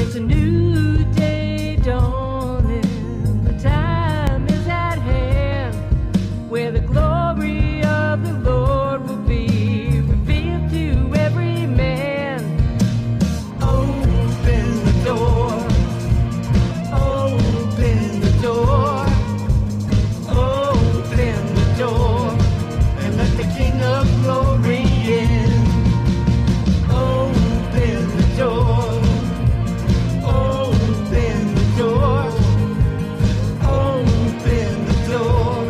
It's a new day dawning, the time is at hand, where the glory of the Lord will be revealed to every man. Open the door, open the door, open the door, and let the King of Glory in. Open the door, open the door, open the door,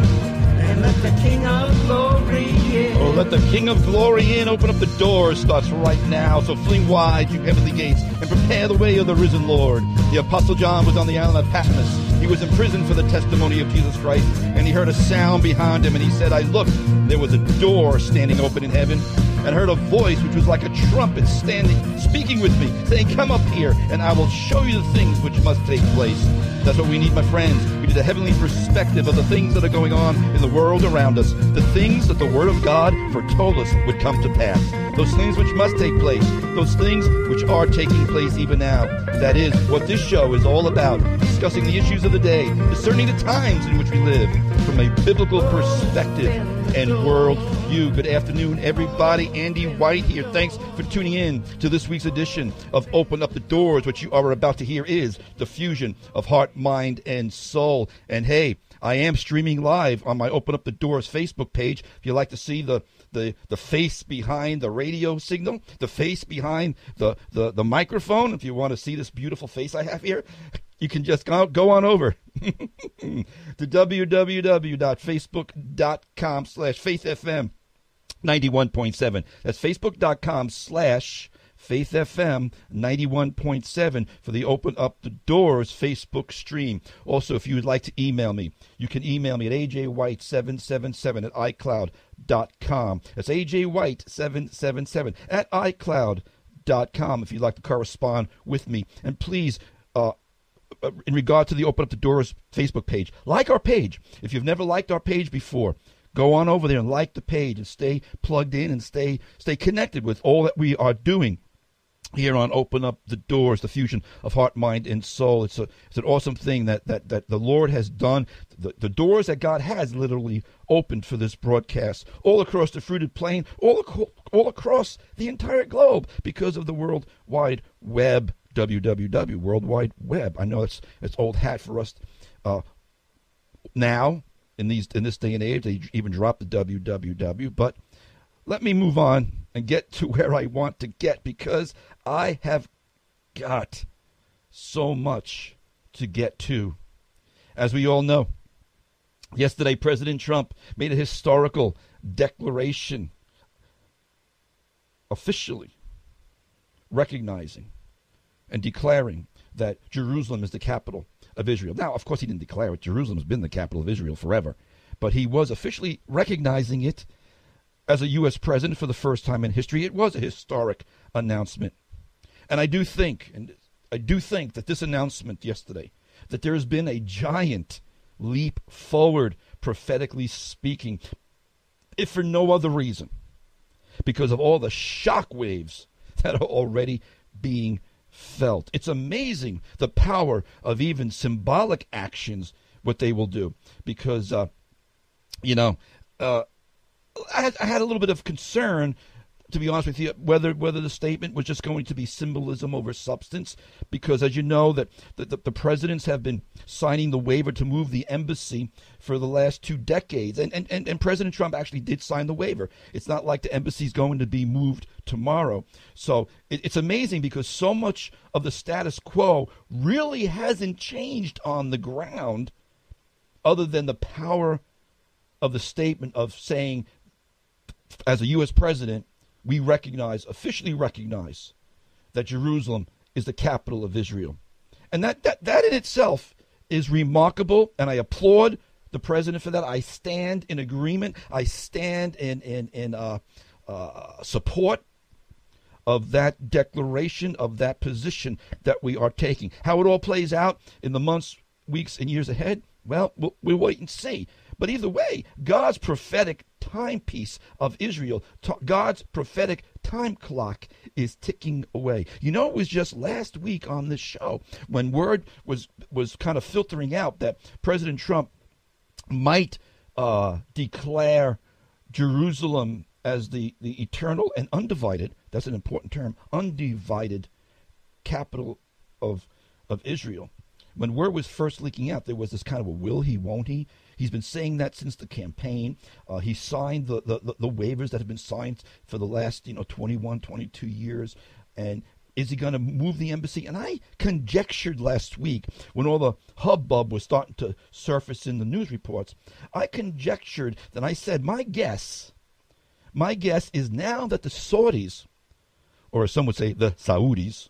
and let the King of Glory in. Oh, let the King of Glory in. Open up the doors. Starts right now. So fling wide, you heavenly gates, and prepare the way of the risen Lord. The Apostle John was on the island of Patmos. He was imprisoned for the testimony of Jesus Christ, and he heard a sound behind him, and he said, I looked, there was a door standing open in heaven, and heard a voice which was like a trumpet speaking with me, saying, come up here, and I will show you the things which must take place. That's what we need, my friends. We need a heavenly perspective of the things that are going on in the world around us, the things that the Word of God foretold us would come to pass, those things which must take place, those things which are taking place even now. That is what this show is all about, discussing the issues of the day, discerning the times in which we live from a biblical perspective and world view. Good afternoon, everybody. Andy White here. Thanks for tuning in to this week's edition of Open Up the Doors. What you are about to hear is the fusion of heart, mind, and soul. And hey, I am streaming live on my Open Up the Doors Facebook page. If you like to see the face behind the radio signal, the face behind the microphone, if you want to see this beautiful face I have here, you can just go on over to www.facebook.com/faithfm 91.7. That's facebook.com/faithfm 91.7 for the Open Up the Doors Facebook stream. Also, if you would like to email me, you can email me at ajwhite777 at icloud.com. That's ajwhite777 at icloud.com if you'd like to correspond with me. And please, in regard to the Open Up the Doors Facebook page, like our page. If you've never liked our page before, go on over there and like the page and stay plugged in and stay connected with all that we are doing here on Open Up the Doors, the fusion of heart, mind, and soul. It's an awesome thing that the Lord has done. The doors that God has literally opened for this broadcast all across the fruited plain, all across the entire globe because of the World Wide Web. www, World Wide Web. I know it's old hat for us now in this day and age. They even dropped the www. But let me move on and get to where I want to get, because I have got so much to get to. As we all know, yesterday President Trump made a historical declaration, officially recognizing and declaring that Jerusalem is the capital of Israel. Now, of course, he didn't declare it. Jerusalem has been the capital of Israel forever. But he was officially recognizing it as a U.S. president for the first time in history. It was a historic announcement. And I do think that this announcement yesterday, that there has been a giant leap forward, prophetically speaking, if for no other reason, because of all the shock waves that are already being felt. It's amazing the power of even symbolic actions, what they will do. Because, I had a little bit of concern, to be honest with you, whether the statement was just going to be symbolism over substance, because as you know that the presidents have been signing the waiver to move the embassy for the last 2 decades, and President Trump actually did sign the waiver. It's not like the embassy is going to be moved tomorrow. So it's amazing, because so much of the status quo really hasn't changed on the ground, other than the power of the statement of saying, as a U.S. president, we officially recognize that Jerusalem is the capital of Israel. And that in itself is remarkable, and I applaud the president for that. I stand in agreement. I stand in support of that declaration, of that position that we are taking. How it all plays out in the months, weeks, and years ahead, well, we'll wait and see. But either way, God's prophetic timepiece of Israel, God's prophetic time clock is ticking away. You know, it was just last week on this show when word was kind of filtering out that President Trump might declare Jerusalem as the eternal and undivided, that's an important term, undivided capital of Israel. When word was first leaking out, there was this kind of a will he, won't he? He's been saying that since the campaign. He signed the waivers that have been signed for the last 21, 22 years. And is he going to move the embassy? And I conjectured last week when all the hubbub was starting to surface in the news reports, I conjectured that I said, my guess is now that the Saudis, or as some would say, the Saudis,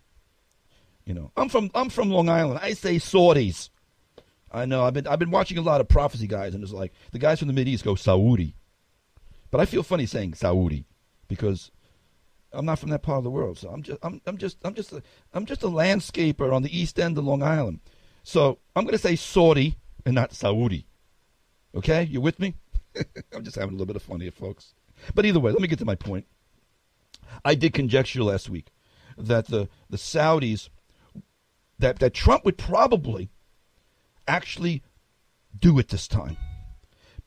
I'm from Long Island. I say Saudis. I know. I've been watching a lot of prophecy guys, and it's like the guys from the Mideast go Saudi, but I feel funny saying Saudi because I'm not from that part of the world. So I'm just a landscaper on the east end of Long Island. So I'm going to say Saudi and not Saudi. Okay, you with me? I'm just having a little bit of fun here, folks. But either way, let me get to my point. I did conjecture last week that the Saudis, that Trump would probably actually do it this time,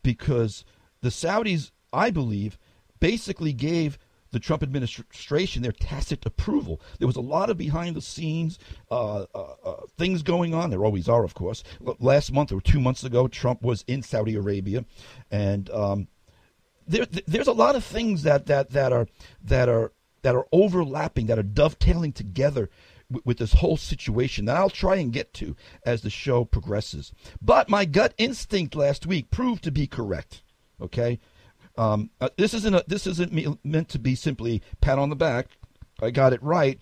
because the Saudis, I believe, basically gave the Trump administration their tacit approval. There was a lot of behind the scenes things going on. There always are, of course. Last month or 2 months ago, Trump was in Saudi Arabia, and there's a lot of things that are overlapping, that are dovetailing together with this whole situation that I'll try and get to as the show progresses. But my gut instinct last week proved to be correct. Okay, this isn't meant to be simply pat on the back. I got it right,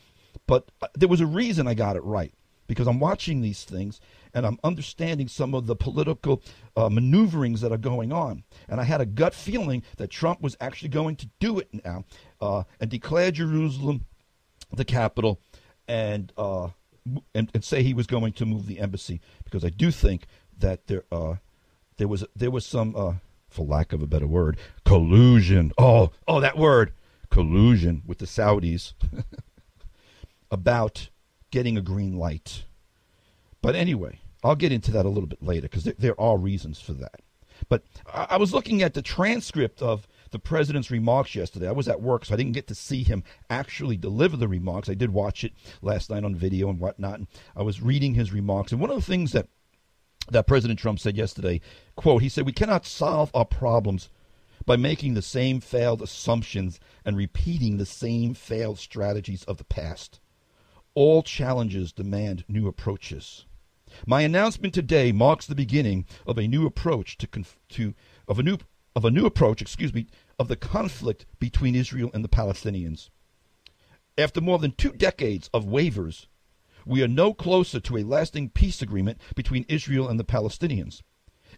but there was a reason I got it right, because I'm watching these things and I'm understanding some of the political maneuverings that are going on. And I had a gut feeling that Trump was actually going to do it now and declare Jerusalem the capital, and say he was going to move the embassy, because I do think that there was some, for lack of a better word, collusion. Oh, that word, collusion with the Saudis about getting a green light. But anyway, I'll get into that a little bit later, because there are reasons for that. But I was looking at the transcript of the president's remarks yesterday. I was at work, so I didn't get to see him actually deliver the remarks. I did watch it last night on video and whatnot, and I was reading his remarks. And one of the things that President Trump said yesterday, quote, he said, "We cannot solve our problems by making the same failed assumptions and repeating the same failed strategies of the past. All challenges demand new approaches. My announcement today marks the beginning of a new approach of the conflict between Israel and the Palestinians. After more than 2 decades of waivers, we are no closer to a lasting peace agreement between Israel and the Palestinians.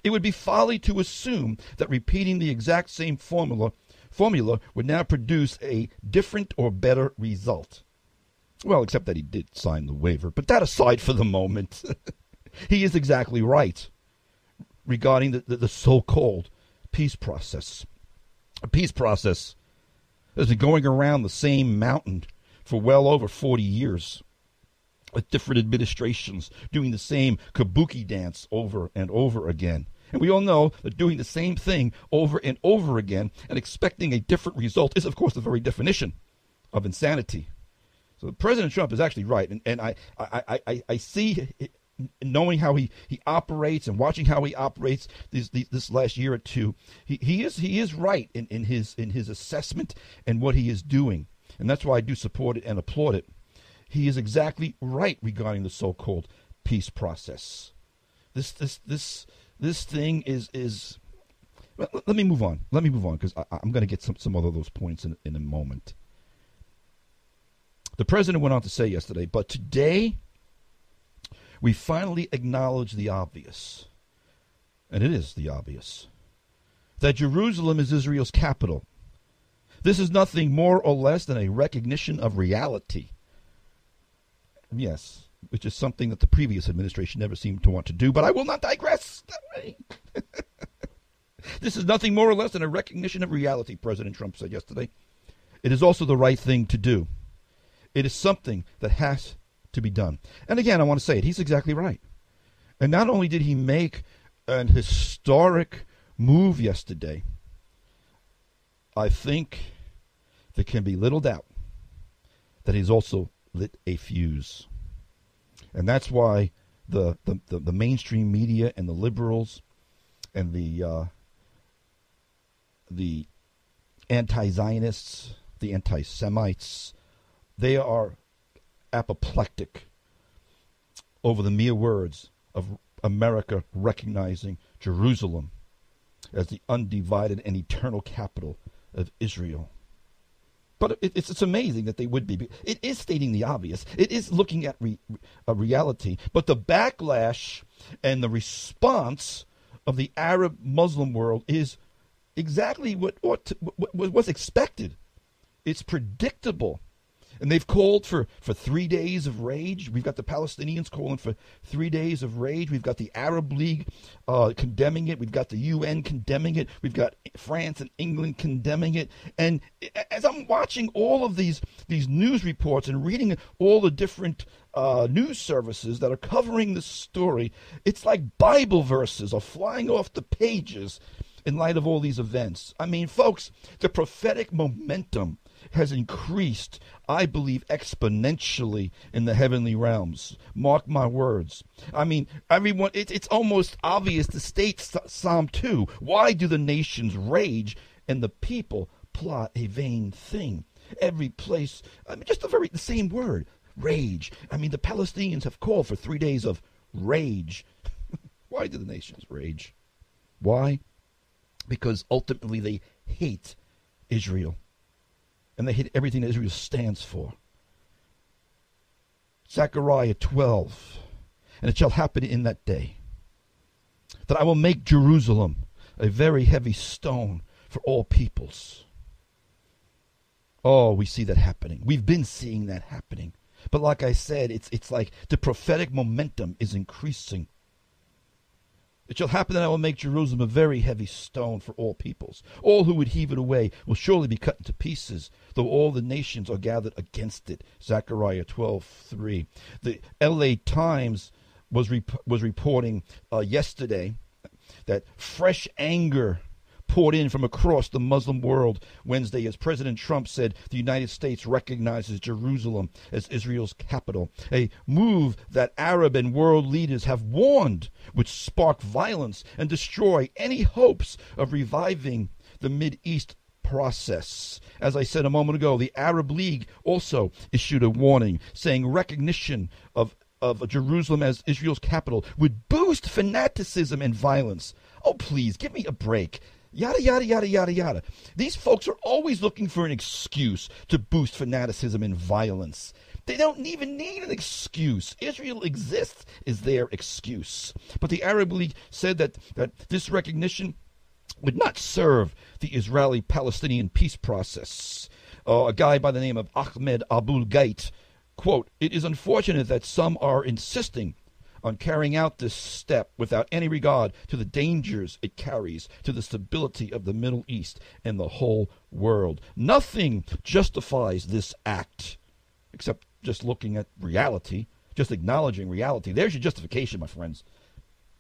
It would be folly to assume that repeating the exact same formula would now produce a different or better result." Well, except that he did sign the waiver. But that aside for the moment, he is exactly right regarding the so-called peace process. A peace process has been going around the same mountain for well over 40 years, with different administrations doing the same kabuki dance over and over again. And we all know that doing the same thing over and over again and expecting a different result is, of course, the very definition of insanity. So President Trump is actually right, and I see, knowing how he operates and watching how he operates this last year or two, he is right in his assessment and what he is doing, and that's why I do support it and applaud it. He is exactly right regarding the so-called peace process. This thing is. Let me move on. Because I'm going to get some other of those points in a moment. The president went on to say yesterday, "But today we finally acknowledge the obvious," and it is the obvious, "that Jerusalem is Israel's capital. This is nothing more or less than a recognition of reality." Yes, which is something that the previous administration never seemed to want to do, but I will not digress. This is nothing more or less than a recognition of reality, President Trump said yesterday. It is also the right thing to do. It is something that has to be done. And again, I want to say it. He's exactly right. And not only did he make an historic move yesterday, I think there can be little doubt that he's also lit a fuse. And that's why the mainstream media and the liberals and the anti-Zionists, the anti-Semites, they are apoplectic over the mere words of America recognizing Jerusalem as the undivided and eternal capital of Israel. But it's amazing that they would be. It is stating the obvious. It is looking at a reality. But the backlash and the response of the Arab Muslim world is exactly what was expected. It's predictable. And they've called for 3 days of rage. We've got the Palestinians calling for 3 days of rage. We've got the Arab League condemning it. We've got the UN condemning it. We've got France and England condemning it. And as I'm watching all of these news reports and reading all the different news services that are covering this story, it's like Bible verses are flying off the pages in light of all these events. I mean, folks, the prophetic momentum has increased, I believe, exponentially in the heavenly realms. Mark my words. I mean, everyone, it's almost obvious to state Psalm 2. Why do the nations rage and the people plot a vain thing? Every place, I mean, just the same word, rage. I mean, the Palestinians have called for 3 days of rage. Why do the nations rage? Why? Because ultimately they hate Israel. And they hate everything that Israel stands for. Zechariah 12. And it shall happen in that day that I will make Jerusalem a very heavy stone for all peoples. Oh, we see that happening. We've been seeing that happening. But like I said, it's like the prophetic momentum is increasing. It shall happen that I will make Jerusalem a very heavy stone for all peoples. All who would heave it away will surely be cut into pieces, though all the nations are gathered against it. Zechariah 12:3. The LA Times was reporting yesterday that fresh anger poured in from across the Muslim world Wednesday as President Trump said the United States recognizes Jerusalem as Israel's capital, a move that Arab and world leaders have warned would spark violence and destroy any hopes of reviving the Mideast process. As I said a moment ago, the Arab League also issued a warning saying recognition of Jerusalem as Israel's capital would boost fanaticism and violence. Oh, please, give me a break. Yada, yada, yada, yada, yada. These folks are always looking for an excuse to boost fanaticism and violence. They don't even need an excuse. Israel exists is their excuse. But the Arab League said that this recognition would not serve the Israeli-Palestinian peace process. A guy by the name of Ahmed Abul Gait, quote, "It is unfortunate that some are insisting on carrying out this step without any regard to the dangers it carries to the stability of the Middle East and the whole world. Nothing justifies this act except just looking at reality, just acknowledging reality." There's your justification, my friends.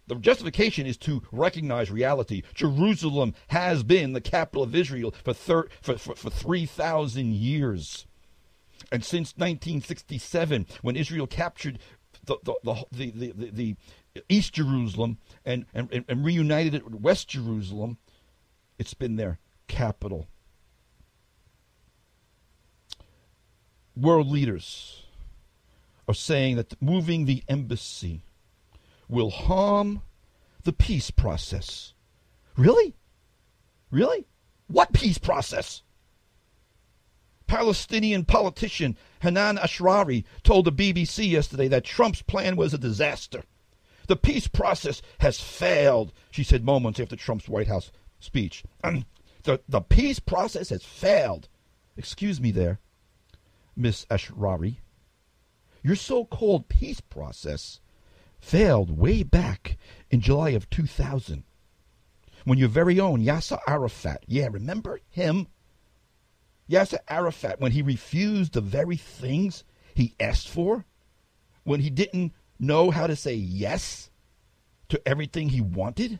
The justification is to recognize reality. Jerusalem has been the capital of Israel for 3,000 years. And since 1967, when Israel captured the East Jerusalem and reunited it with West Jerusalem, it's been their capital. World leaders are saying that moving the embassy will harm the peace process. Really? Really? What peace process? Palestinian politician Hanan Ashrari told the BBC yesterday that Trump's plan was a disaster. The peace process has failed, she said moments after Trump's White House speech. The peace process has failed. Excuse me there, Miss Ashrari. Your so-called peace process failed way back in July of 2000 when your very own Yasser Arafat, yeah, remember him? Yasser Arafat, when he refused the very things he asked for, when he didn't know how to say yes to everything he wanted?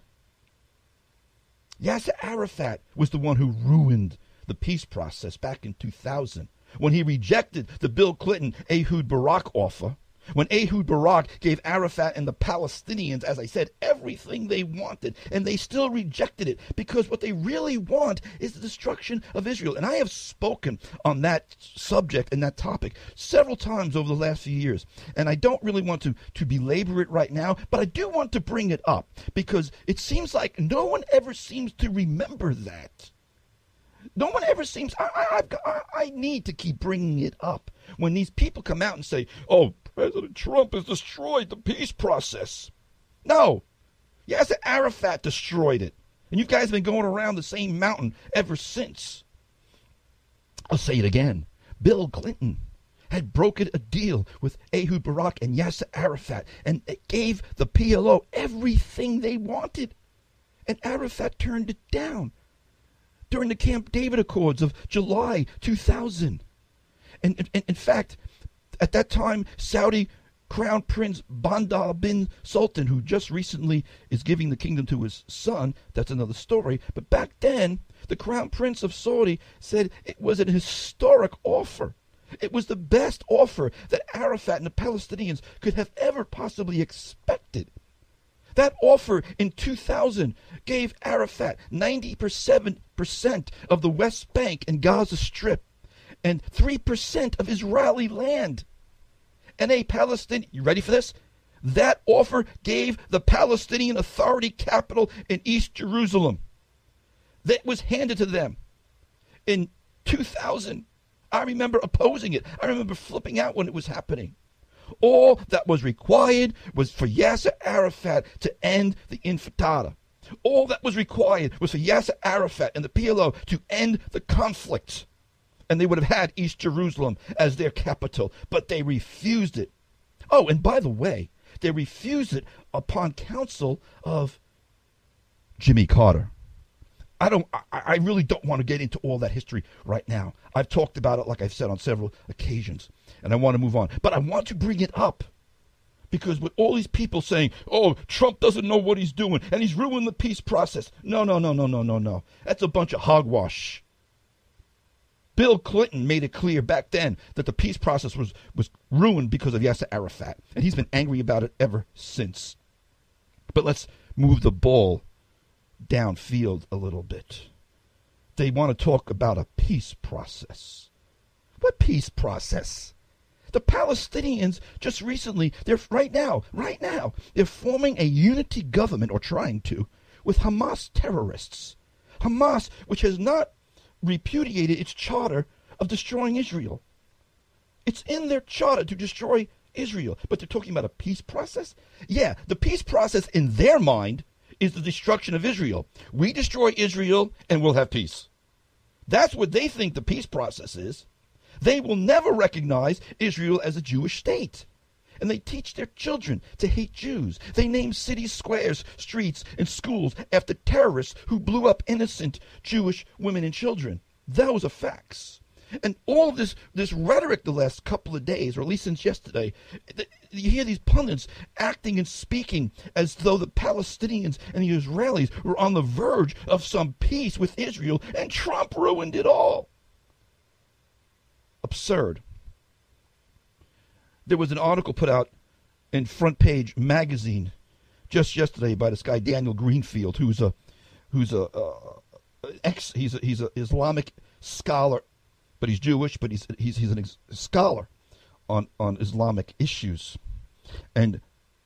Yasser Arafat was the one who ruined the peace process back in 2000 when he rejected the Bill Clinton Ehud Barak offer, when Ehud Barak gave Arafat and the Palestinians, as I said, everything they wanted, and they still rejected it because what they really want is the destruction of Israel. And I have spoken on that subject and that topic several times over the last few years, and I don't really want to belabor it right now, but I do want to bring it up because it seems like no one ever seems to remember that. No one ever seems, I need to keep bringing it up when these people come out and say, oh, President Trump has destroyed the peace process. No. Yasser Arafat destroyed it. And you guys have been going around the same mountain ever since. I'll say it again. Bill Clinton had brokered a deal with Ehud Barak and Yasser Arafat, and it gave the PLO everything they wanted. And Arafat turned it down during the Camp David Accords of July 2000. And in fact, at that time, Saudi Crown Prince Bandar bin Sultan, who just recently is giving the kingdom to his son, that's another story, but back then, the Crown Prince of Saudi said it was an historic offer. It was the best offer that Arafat and the Palestinians could have ever possibly expected. That offer in 2000 gave Arafat 97% of the West Bank and Gaza Strip and 3% of Israeli land. And a Palestinian, you ready for this? That offer gave the Palestinian Authority capital in East Jerusalem. That was handed to them in 2000. I remember opposing it. I remember flipping out when it was happening. All that was required was for Yasser Arafat to end the Intifada. All that was required was for Yasser Arafat and the PLO to end the conflict. And they would have had East Jerusalem as their capital, but they refused it. Oh, and by the way, they refused it upon counsel of Jimmy Carter. I really don't want to get into all that history right now. I've talked about it, like I've said, on several occasions, and I want to move on. But I want to bring it up because with all these people saying, oh, Trump doesn't know what he's doing, and he's ruined the peace process. No. That's a bunch of hogwash. Bill Clinton made it clear back then that the peace process was ruined because of Yasser Arafat, and he's been angry about it ever since. But let's move the ball downfield a little bit. They want to talk about a peace process. What peace process? The Palestinians just recently, right now, they're forming a unity government, or trying to, with Hamas terrorists. Hamas, which has not repudiated its charter of destroying Israel. It's in their charter to destroy Israel, but they're talking about a peace process? Yeah, the peace process in their mind is the destruction of Israel. We destroy Israel and we'll have peace. That's what they think the peace process is. They will never recognize Israel as a Jewish state. And they teach their children to hate Jews. They name cities, squares, streets, and schools after terrorists who blew up innocent Jewish women and children. Those are facts. And all of this rhetoric the last couple of days, or at least since yesterday, you hear these pundits acting and speaking as though the Palestinians and the Israelis were on the verge of some peace with Israel, and Trump ruined it all. Absurd. There was an article put out in Front Page magazine just yesterday by this guy Daniel Greenfield, who's a Islamic scholar, but he's Jewish, but he's a scholar on Islamic issues. And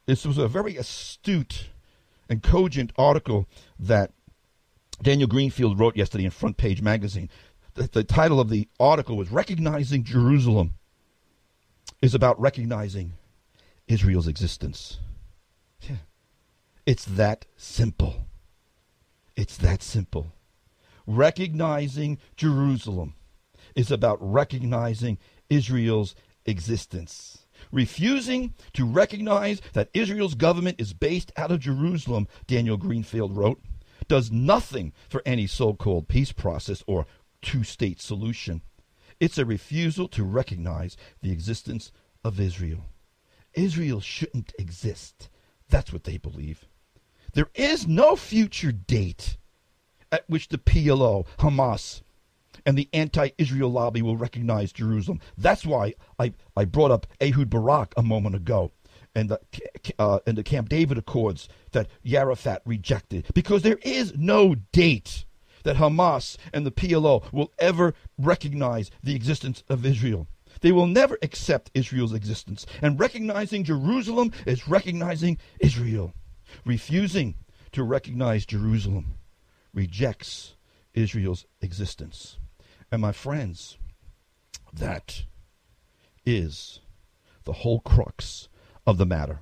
this was a very astute and cogent article that Daniel Greenfield wrote yesterday in Front Page magazine. The title of the article was "Recognizing Jerusalem is about recognizing Israel's existence." Yeah. It's that simple. It's that simple. Recognizing Jerusalem is about recognizing Israel's existence. Refusing to recognize that Israel's government is based out of Jerusalem, Daniel Greenfield wrote, does nothing for any so-called peace process or two-state solution. It's a refusal to recognize the existence of Israel. Israel shouldn't exist. That's what they believe. There is no future date at which the PLO, Hamas, and the anti-Israel lobby will recognize Jerusalem. That's why I brought up Ehud Barak a moment ago and the Camp David Accords that Arafat rejected, because there is no date that Hamas and the PLO will ever recognize the existence of Israel. They will never accept Israel's existence, and recognizing Jerusalem is recognizing Israel. Refusing to recognize Jerusalem rejects Israel's existence. And my friends, that is the whole crux of the matter.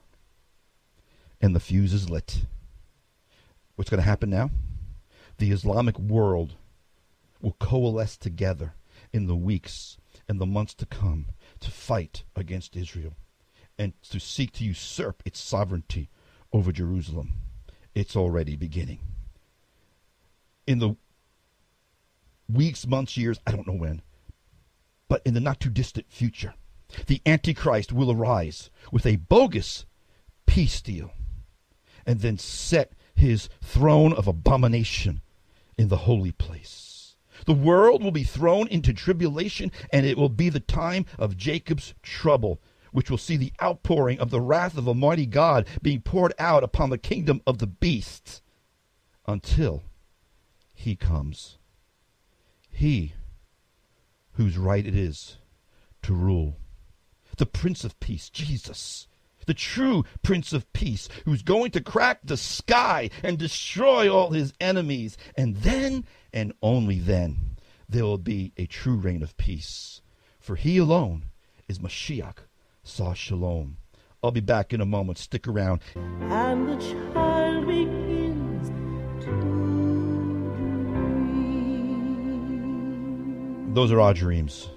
And the fuse is lit. What's going to happen now? The Islamic world will coalesce together in the weeks and the months to come to fight against Israel and to seek to usurp its sovereignty over Jerusalem. It's already beginning. In the weeks, months, years, I don't know when, but in the not too distant future, the Antichrist will arise with a bogus peace deal and then set his throne of abomination in the holy place. The world will be thrown into tribulation, and it will be the time of Jacob's trouble, which will see the outpouring of the wrath of Almighty God being poured out upon the kingdom of the beast until he comes. He whose right it is to rule. The Prince of Peace, Jesus, the true Prince of Peace, who's going to crack the sky and destroy all his enemies. And then, and only then, there will be a true reign of peace. For he alone is Mashiach, Sah Shalom. I'll be back in a moment. Stick around. And the child begins to dream. Those are our dreams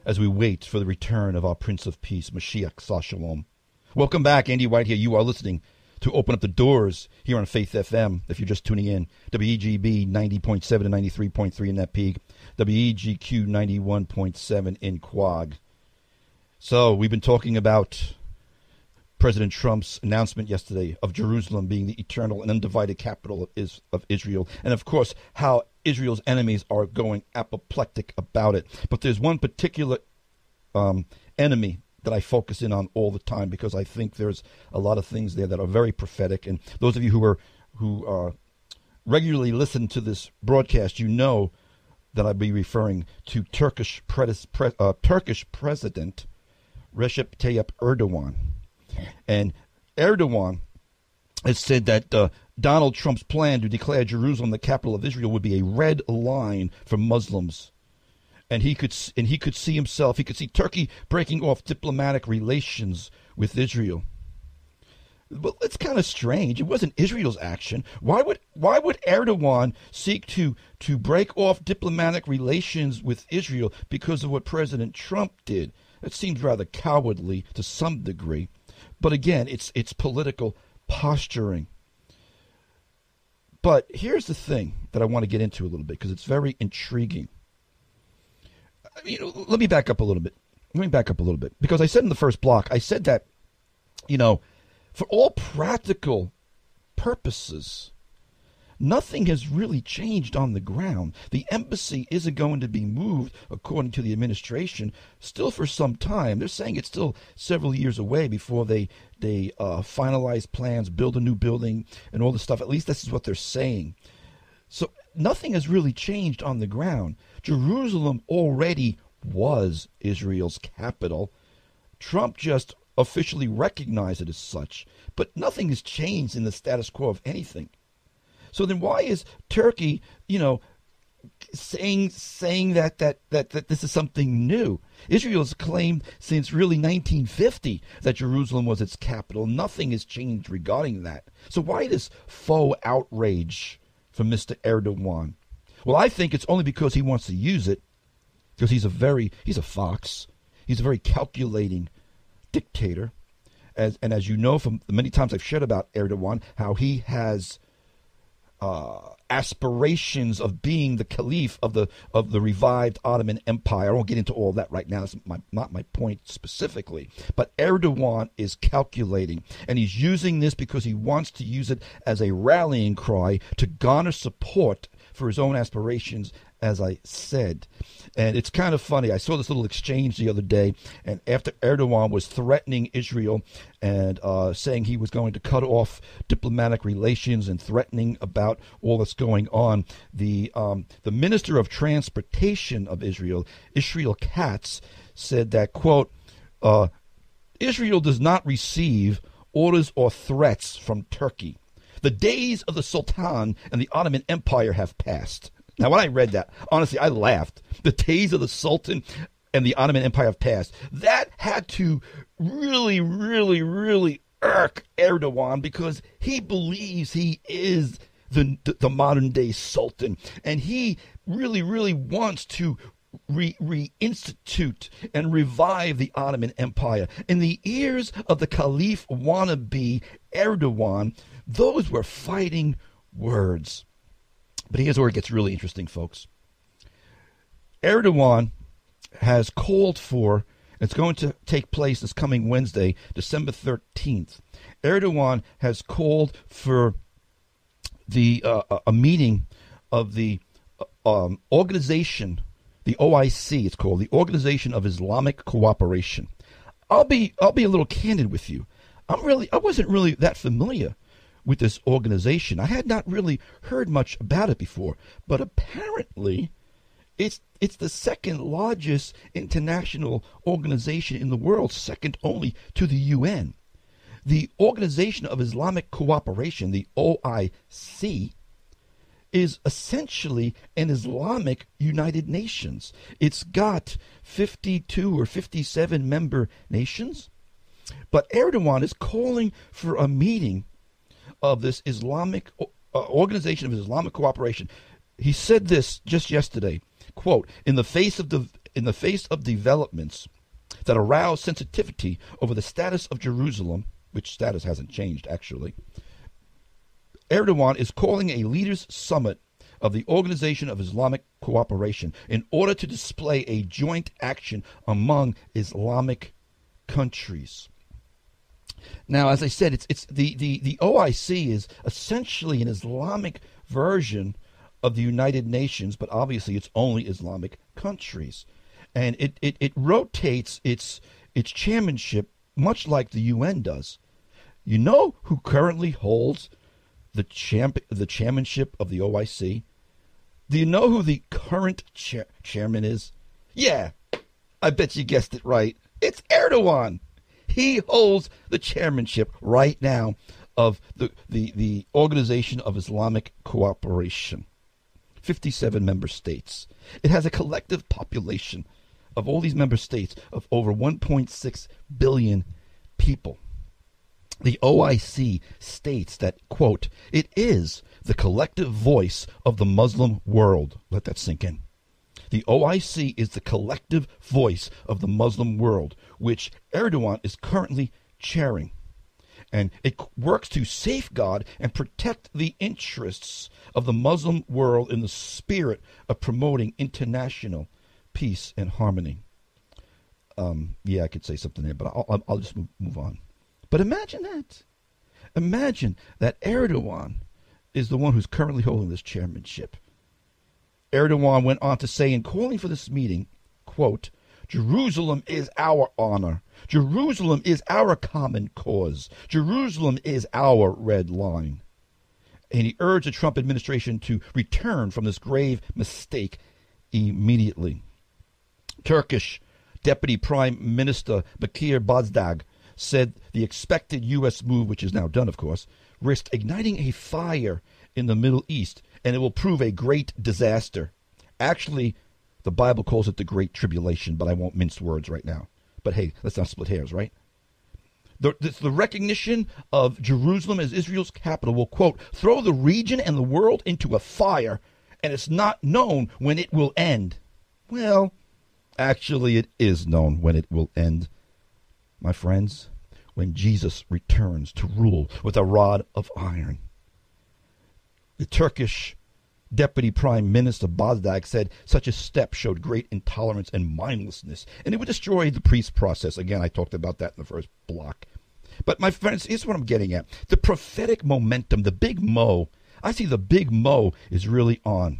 as we wait for the return of our Prince of Peace, Mashiach, Sah Shalom. Welcome back. Andy White here. You are listening to Open Up the Doors here on Faith FM. If you're just tuning in, WEGB 90.7 and 93.3 in that peak, WEGQ 91.7 in Quag. So we've been talking about President Trump's announcement yesterday of Jerusalem being the eternal and undivided capital of Israel, and of course how Israel's enemies are going apoplectic about it. But there's one particular enemy that I focus in on all the time, because I think there's a lot of things there that are very prophetic. And those of you who regularly listen to this broadcast, you know that I'll be referring to Turkish President Recep Tayyip Erdogan. And Erdogan has said that Donald Trump's plan to declare Jerusalem the capital of Israel would be a red line for Muslims. And he could see himself, he could see Turkey breaking off diplomatic relations with Israel. Well, it's kind of strange. It wasn't Israel's action. Why would Erdogan seek to break off diplomatic relations with Israel because of what President Trump did? It seems rather cowardly to some degree. But again, it's political posturing. But here's the thing that I want to get into a little bit, because it's very intriguing. Let me back up a little bit. Because I said in the first block, I said that, for all practical purposes, nothing has really changed on the ground. The embassy isn't going to be moved, according to the administration, still for some time. They're saying it's still several years away before they finalize plans, build a new building, and all this stuff. At least this is what they're saying. So nothing has really changed on the ground. Jerusalem already was Israel's capital. Trump just officially recognized it as such. But nothing has changed in the status quo of anything. So then why is Turkey, saying that this is something new? Israel has claimed since really 1950 that Jerusalem was its capital. Nothing has changed regarding that. So why this faux outrage from Mr. Erdogan? Well, I think it's only because he wants to use it, because he's a fox. He's a very calculating dictator. As you know from the many times I've shared about Erdogan, how he has aspirations of being the caliph of the revived Ottoman Empire. I won't get into all that right now. That's not my point specifically. But Erdogan is calculating, and he's using this because he wants to use it as a rallying cry to garner support for his own aspirations, as I said. And it's kind of funny. I saw this little exchange the other day, and after Erdogan was threatening Israel and saying he was going to cut off diplomatic relations and threatening about all that's going on, the Minister of Transportation of Israel, Israel Katz, said that, quote, Israel does not receive orders or threats from Turkey. The days of the Sultan and the Ottoman Empire have passed. Now, when I read that, honestly, I laughed. The days of the Sultan and the Ottoman Empire have passed. That had to really, really, really irk Erdogan, because he believes he is the modern-day Sultan. And he really, really wants to reinstitute and revive the Ottoman Empire. In the ears of the Caliph wannabe Erdogan, those were fighting words. But here's where it gets really interesting, folks. Erdogan has called for, it's going to take place this coming Wednesday, December 13th. Erdogan has called for a meeting of the organization, the OIC, it's called, the Organization of Islamic Cooperation. I'll be a little candid with you. I wasn't really that familiar with this organization. I had not really heard much about it before, but apparently it's the second largest international organization in the world, second only to the UN. The Organization of Islamic Cooperation, the OIC, is essentially an Islamic United Nations. It's got 52 or 57 member nations, but Erdogan is calling for a meeting of this Islamic Organization of Islamic Cooperation. He said this just yesterday, quote, in the face of developments that arouse sensitivity over the status of Jerusalem, which status hasn't changed actually, Erdogan is calling a leaders' summit of the Organization of Islamic Cooperation in order to display a joint action among Islamic countries. Now, as I said, it's the OIC is essentially an Islamic version of the United Nations, but obviously it's only Islamic countries, and it rotates its chairmanship much like the UN does. You know who currently holds the chairmanship of the OIC? Do you know who the current chairman is? Yeah, I bet you guessed it right. It's Erdogan. He holds the chairmanship right now of the Organization of Islamic Cooperation. 57 member states. It has a collective population of all these member states of over 1.6 billion people. The OIC states that, quote, it is the collective voice of the Muslim world. Let that sink in. The OIC is the collective voice of the Muslim world, which Erdogan is currently chairing. And it works to safeguard and protect the interests of the Muslim world in the spirit of promoting international peace and harmony. Yeah, I could say something there, but I'll just move on. But imagine that. Imagine that Erdogan is the one who's currently holding this chairmanship. Erdogan went on to say, in calling for this meeting, quote, Jerusalem is our honor. Jerusalem is our common cause. Jerusalem is our red line. And he urged the Trump administration to return from this grave mistake immediately. Turkish Deputy Prime Minister Bakir Bozdag said the expected U.S. move, which is now done, of course, risked igniting a fire in the Middle East, and it will prove a great disaster. Actually, the Bible calls it the Great Tribulation, but I won't mince words right now. But hey, let's not split hairs, right? The recognition of Jerusalem as Israel's capital will, quote, throw the region and the world into a fire, and it's not known when it will end. Well, actually, it is known when it will end, my friends, when Jesus returns to rule with a rod of iron. The Turkish Deputy Prime Minister Bozdak said such a step showed great intolerance and mindlessness, and it would destroy the peace process. Again, I talked about that in the first block. But my friends, here's what I'm getting at. The prophetic momentum, the big mo, I see the big mo is really on.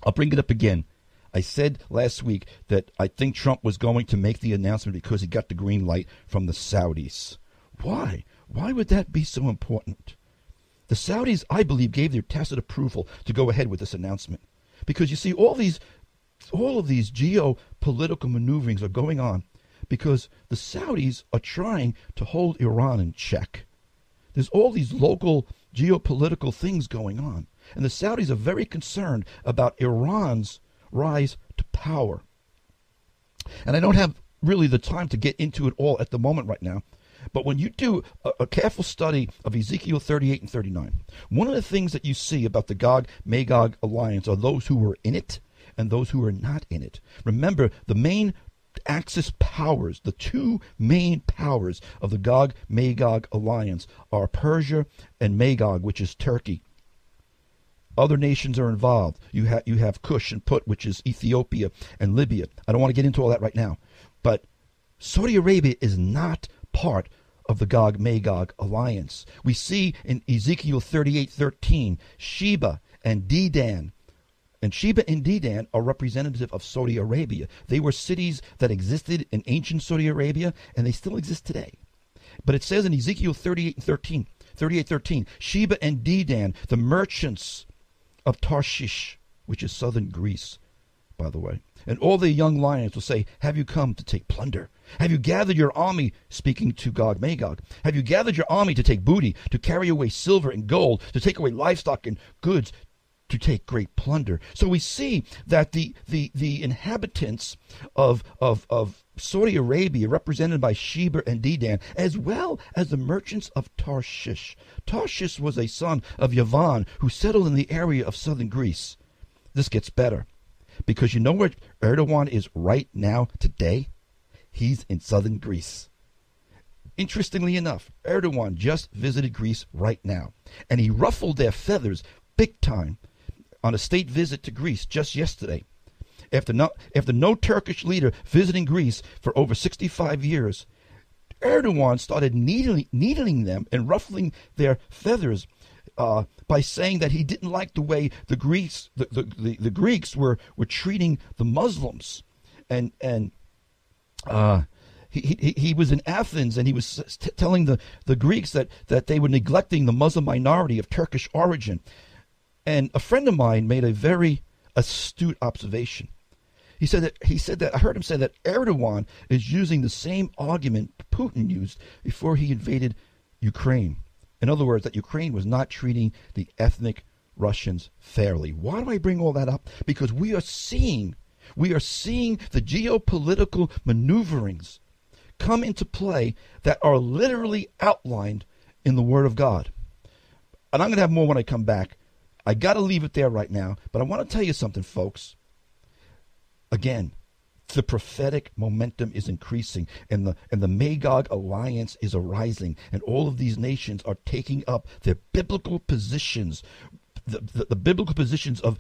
I'll bring it up again. I said last week that I think Trump was going to make the announcement because he got the green light from the Saudis. Why? Why would that be so important? The Saudis, I believe, gave their tacit approval to go ahead with this announcement. Because you see, all of these geopolitical maneuverings are going on because the Saudis are trying to hold Iran in check. There's all these local geopolitical things going on. And the Saudis are very concerned about Iran's rise to power. And I don't have really the time to get into it all at the moment right now. But when you do a careful study of Ezekiel 38 and 39, one of the things that you see about the Gog-Magog alliance are those who were in it and those who are not in it. Remember, the main Axis powers, the two main powers of the Gog-Magog alliance are Persia and Magog, which is Turkey. Other nations are involved. You have Cush and Put, which is Ethiopia and Libya. I don't want to get into all that right now. But Saudi Arabia is not part of the Gog-Magog alliance. We see in Ezekiel 38:13, Sheba and Dedan. And Sheba and Dedan are representative of Saudi Arabia. They were cities that existed in ancient Saudi Arabia, and they still exist today. But it says in Ezekiel 38:13, Sheba and Dedan, the merchants of Tarshish, which is southern Greece, by the way. And all the young lions will say, have you come to take plunder? Have you gathered your army, speaking to Gog-Magog? Have you gathered your army to take booty, to carry away silver and gold, to take away livestock and goods, to take great plunder? So we see that the inhabitants of Saudi Arabia, represented by Sheba and Dedan, as well as the merchants of Tarshish. Tarshish was a son of Yavan who settled in the area of southern Greece. This gets better, because you know where Erdogan is right now today? He's in southern Greece. Interestingly enough, Erdogan just visited Greece right now, and he ruffled their feathers big time on a state visit to Greece just yesterday. After no Turkish leader visiting Greece for over 65 years, Erdogan started needling them and ruffling their feathers by saying that he didn't like the way the Greeks were treating the Muslims, and he was in Athens, and he was telling the Greeks that they were neglecting the Muslim minority of Turkish origin. And a friend of mine made a very astute observation. He said that I heard him say that Erdogan is using the same argument Putin used before he invaded Ukraine. In other words, that Ukraine was not treating the ethnic Russians fairly. Why do I bring all that up? Because we are seeing the geopolitical maneuverings come into play that are literally outlined in the Word of God. And I'm going to have more when I come back. I got to leave it there right now, but I want to tell you something, folks. Again, the prophetic momentum is increasing, and the Magog alliance is arising, and all of these nations are taking up their biblical positions, the biblical positions of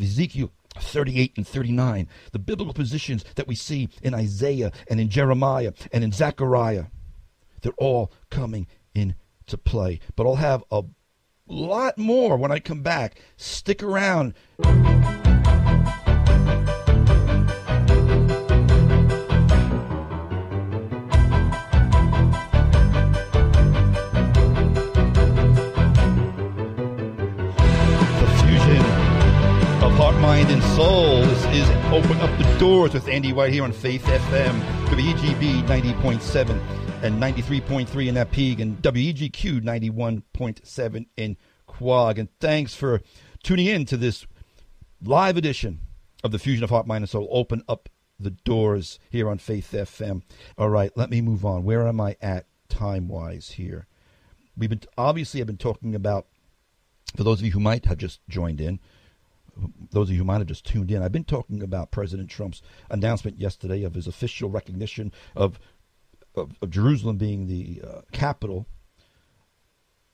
Ezekiel 38 and 39, the biblical positions that we see in Isaiah and in Jeremiah and in Zechariah. They're all coming into play. But I'll have a lot more when I come back. Stick around. Heart, mind, and soul. This is Open Up the Doors with Andy White here on Faith FM, WEGB 90.7 and 93.3 in Napeague, and WEGQ 91.7 in Quag. And thanks for tuning in to this live edition of the Fusion of Heart, Mind, and Soul. Open Up the Doors here on Faith FM. All right, let me move on. Where am I at time-wise here? I've been talking about, for those of you who might have just joined in, those of you who might have just tuned in, I've been talking about President Trump's announcement yesterday of his official recognition of Jerusalem being the capital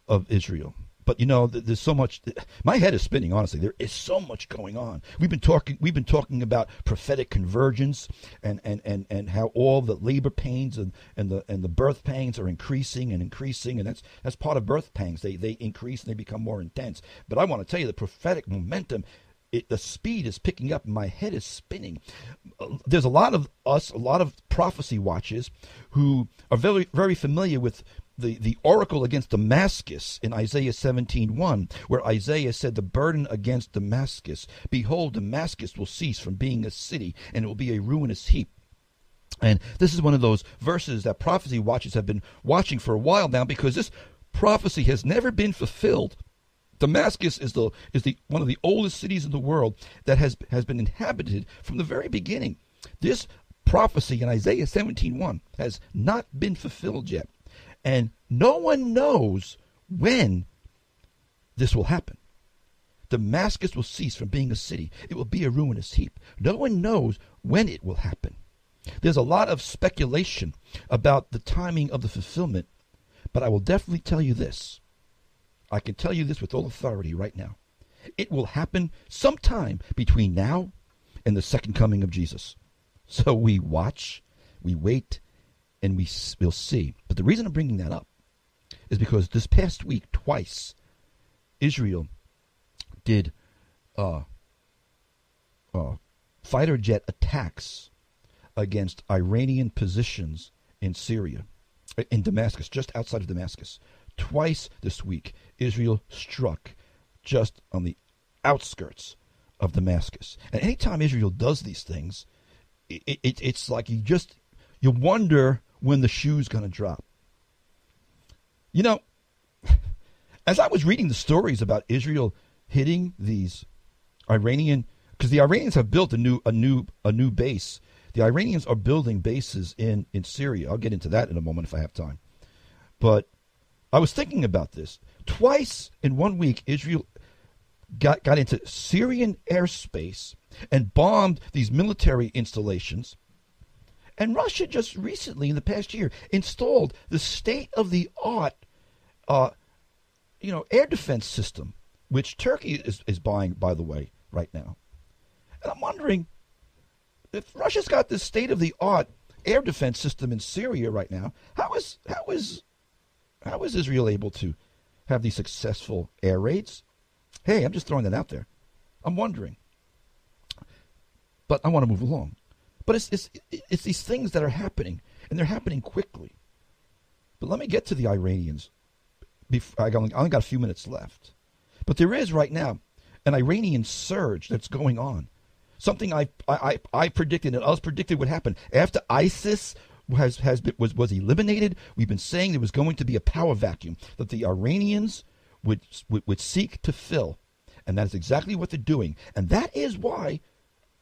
of Israel. But there's so much. My head is spinning. Honestly, there is so much going on. We've been talking about prophetic convergence, and how all the labor pains and the birth pains are increasing, and that's part of birth pangs. They increase and they become more intense. But I want to tell you, the prophetic momentum, the speed is picking up. And my head is spinning. There's a lot of prophecy watchers who are very, very familiar with the oracle against Damascus in Isaiah 17:1, where Isaiah said, the burden against Damascus, behold, Damascus will cease from being a city, and it will be a ruinous heap. And this is one of those verses that prophecy watchers have been watching for a while now, because this prophecy has never been fulfilled. Damascus is one of the oldest cities in the world that has been inhabited from the very beginning. This prophecy in Isaiah 17:1 has not been fulfilled yet. And no one knows when this will happen. Damascus will cease from being a city. It will be a ruinous heap. No one knows when it will happen. There's a lot of speculation about the timing of the fulfillment, but I will definitely tell you this. I can tell you this with all authority right now. It will happen sometime between now and the second coming of Jesus. So we watch, we wait, and we'll see. But the reason I'm bringing that up is because this past week, twice, Israel did fighter jet attacks against Iranian positions in Syria, in Damascus, just outside of Damascus. Twice this week, Israel struck just on the outskirts of Damascus. And anytime Israel does these things, it's like you wonder when the shoe's going to drop. As I was reading the stories about Israel hitting these Iranian, because the Iranians have built a new base. The Iranians are building bases in Syria. I'll get into that in a moment if I have time. But I was thinking about this. Twice in 1 week, Israel got into Syrian airspace and bombed these military installations. And Russia just recently, in the past year, installed the state-of-the-art, air defense system, which Turkey is buying, by the way, right now. And I'm wondering, if Russia's got this state-of-the-art air defense system in Syria right now, how is Israel able to have these successful air raids? Hey, I'm just throwing that out there. I'm wondering. But I want to move along. But it's these things that are happening, and they're happening quickly. But let me get to the Iranians. I only got a few minutes left. But there is right now an Iranian surge that's going on. Something I predicted and others predicted would happen after ISIS was eliminated. We've been saying there was going to be a power vacuum that the Iranians would seek to fill, and that is exactly what they're doing. And that is why.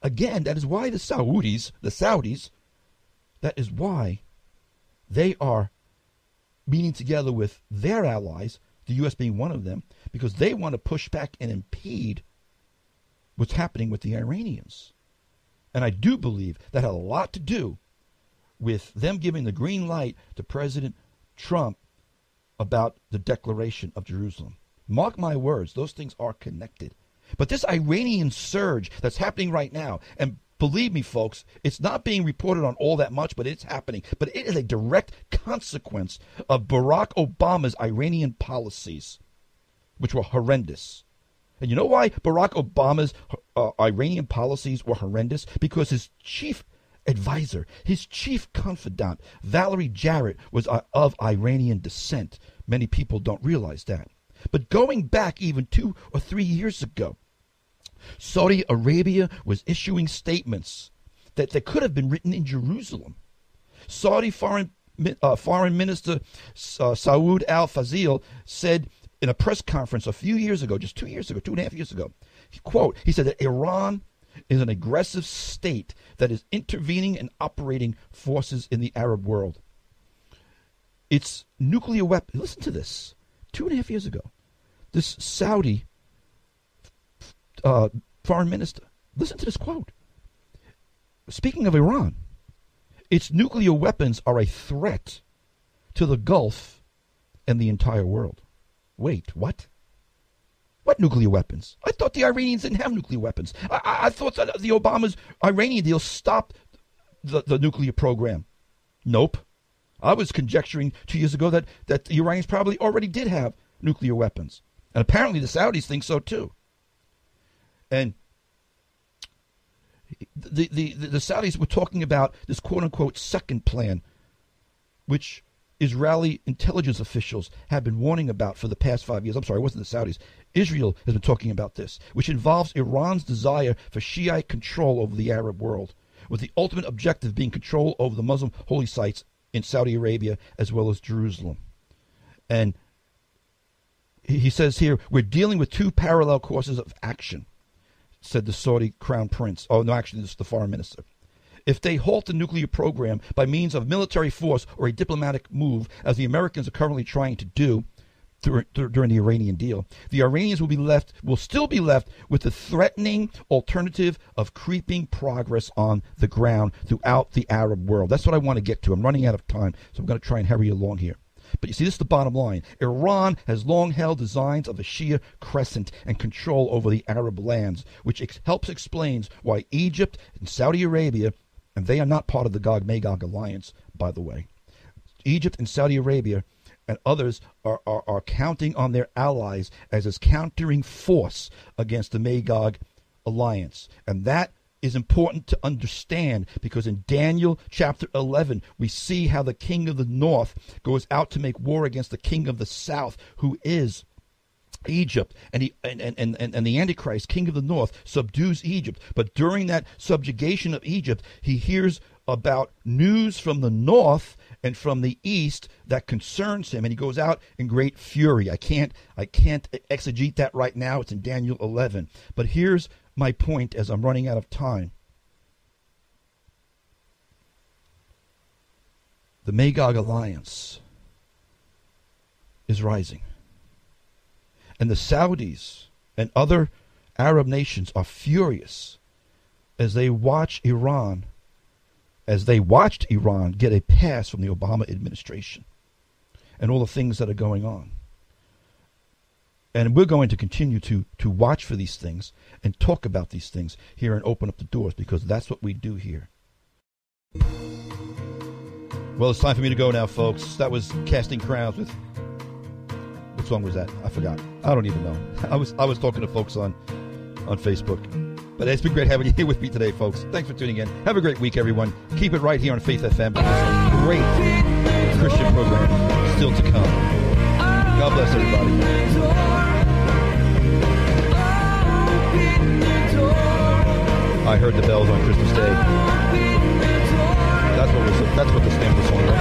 Again, that is why the Saudis, that is why they are meeting together with their allies, the U.S. being one of them, because they want to push back and impede what's happening with the Iranians. And I do believe that had a lot to do with them giving the green light to President Trump about the declaration of Jerusalem. Mark my words, those things are connected. But this Iranian surge that's happening right now, and believe me, folks, it's not being reported on all that much, but it's happening. But it is a direct consequence of Barack Obama's Iranian policies, which were horrendous. And you know why Barack Obama's Iranian policies were horrendous? Because his chief advisor, his chief confidant, Valerie Jarrett, was of Iranian descent. Many people don't realize that. But going back even 2 or 3 years ago, Saudi Arabia was issuing statements that could have been written in Jerusalem. Saudi Foreign Minister Saud al-Fazil said in a press conference a few years ago, just 2 years ago, 2.5 years ago, quote, he said that Iran is an aggressive state that is intervening and operating forces in the Arab world. Its nuclear weapon, listen to this, 2.5 years ago, this Saudi foreign minister, listen to this quote. Speaking of Iran, its nuclear weapons are a threat to the Gulf and the entire world. Wait, what? What nuclear weapons? I thought the Iranians didn't have nuclear weapons. I thought that the Obama's Iranian deal stopped the nuclear program. Nope. I was conjecturing 2 years ago that the Iranians probably already did have nuclear weapons. And apparently the Saudis think so too. And the Saudis were talking about this quote-unquote second plan, which Israeli intelligence officials have been warning about for the past 5 years. I'm sorry, it wasn't the Saudis. Israel has been talking about this, which involves Iran's desire for Shiite control over the Arab world, with the ultimate objective being control over the Muslim holy sites in Saudi Arabia as well as Jerusalem. And he says here, we're dealing with two parallel courses of action, said the Saudi crown prince. Oh, no, actually, this is the foreign minister. If they halt the nuclear program by means of military force or a diplomatic move, as the Americans are currently trying to do during the Iranian deal, the Iranians will still be left with the threatening alternative of creeping progress on the ground throughout the Arab world. That's what I want to get to. I'm running out of time, so I'm going to try and hurry along here. But you see, this is the bottom line. Iran has long held designs of a Shia crescent and control over the Arab lands, which helps explains why Egypt and Saudi Arabia, and they are not part of the Gog-Magog alliance, by the way. Egypt and Saudi Arabia and others are counting on their allies as a countering force against the Magog alliance. And that is important to understand, because in Daniel chapter 11, we see how the king of the north goes out to make war against the king of the south, who is Egypt, and the Antichrist, king of the north, subdues Egypt. But during that subjugation of Egypt, he hears about news from the north and from the east that concerns him, and he goes out in great fury. I can't exegete that right now. It's in Daniel 11. But here's my point as I'm running out of time. The Magog alliance is rising. And the Saudis and other Arab nations are furious as they watched Iran get a pass from the Obama administration and all the things that are going on. And we're going to continue to watch for these things and talk about these things here and open up the doors, because that's what we do here. Well, it's time for me to go now, folks. That was Casting Crowns with... What song was that? I forgot. I don't even know. I was talking to folks on Facebook. But it's been great having you here with me today, folks. Thanks for tuning in. Have a great week, everyone. Keep it right here on Faith FM. There's some great Christian program still to come. God bless everybody. I heard the bells on Christmas Day. That's what the stamp of the song was.